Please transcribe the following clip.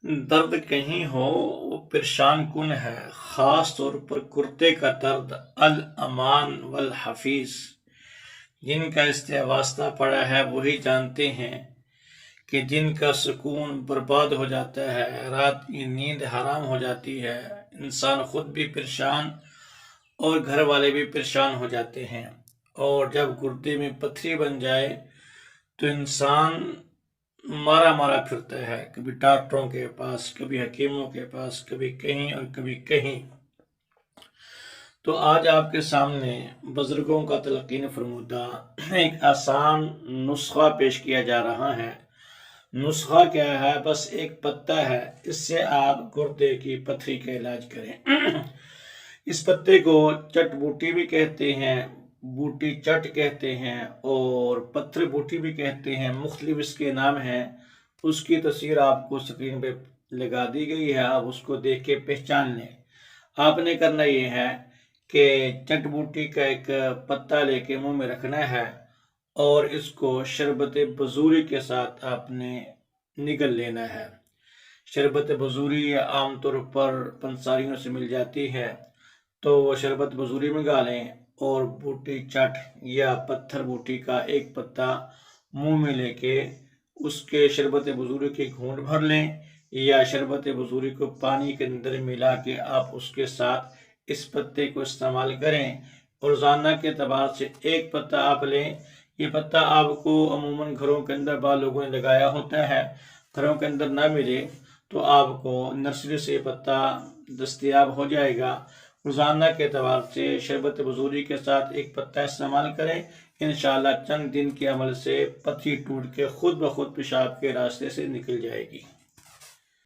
दर्द कहीं हो वो परेशान कुन है, खास तौर पर कुर्ते का दर्द। अल अमान वल हफीज, जिनका इस्तेवास्ता पड़ा है वही जानते हैं कि दिन का सुकून बर्बाद हो जाता है, रात की नींद हराम हो जाती है, इंसान खुद भी परेशान और घर वाले भी परेशान हो जाते हैं। और जब गुर्दे में पथरी बन जाए तो इंसान मारा मारा फिरता है, कभी डॉक्टरों के पास, कभी हकीमों के पास, कभी कहीं और कभी कहीं। तो आज आपके सामने बुजुर्गों का तलकीन फरमूदा एक आसान नुस्खा पेश किया जा रहा है। नुस्खा क्या है? बस एक पत्ता है, इससे आप गुर्दे की पथरी का इलाज करें। इस पत्ते को चट बूटी भी कहते हैं, बूटी चट कहते हैं और पत्थर बूटी भी कहते हैं, मुख्तलिफ इसके नाम हैं। उसकी तस्वीर आपको स्क्रीन पे लगा दी गई है, आप उसको देख के पहचान लें। आपने करना ये है कि चट बूटी का एक पत्ता लेके मुंह में रखना है और इसको शरबत बजूरी के साथ आपने निगल लेना है। शरबत बजूरी आमतौर पर पंसारियों से मिल जाती है, तो वो शरबत बजूरी मंगा लें और बूटी चट या पत्थर बूटी का एक पत्ता मुंह में लेके उसके शरबत बजूरी के घूंट भर लें, या शरबत बजूरी को पानी के अंदर मिला के आप उसके साथ इस पत्ते को इस्तेमाल करें। और रोज़ाना के अतबार से एक पत्ता आप लें। ये पत्ता आपको अमूमन घरों के अंदर बाद लोगों ने लगाया होता है, घरों के अंदर ना मिले तो आपको नर्सरी से पत्ता दस्तयाब हो जाएगा। रोज़ाना के अतबार से शरबत बजूरी के साथ एक पत्ता इस्तेमाल करें। इंशाअल्लाह चंद दिन के अमल से पथरी टूट के खुद ब खुद पेशाब के रास्ते से निकल जाएगी।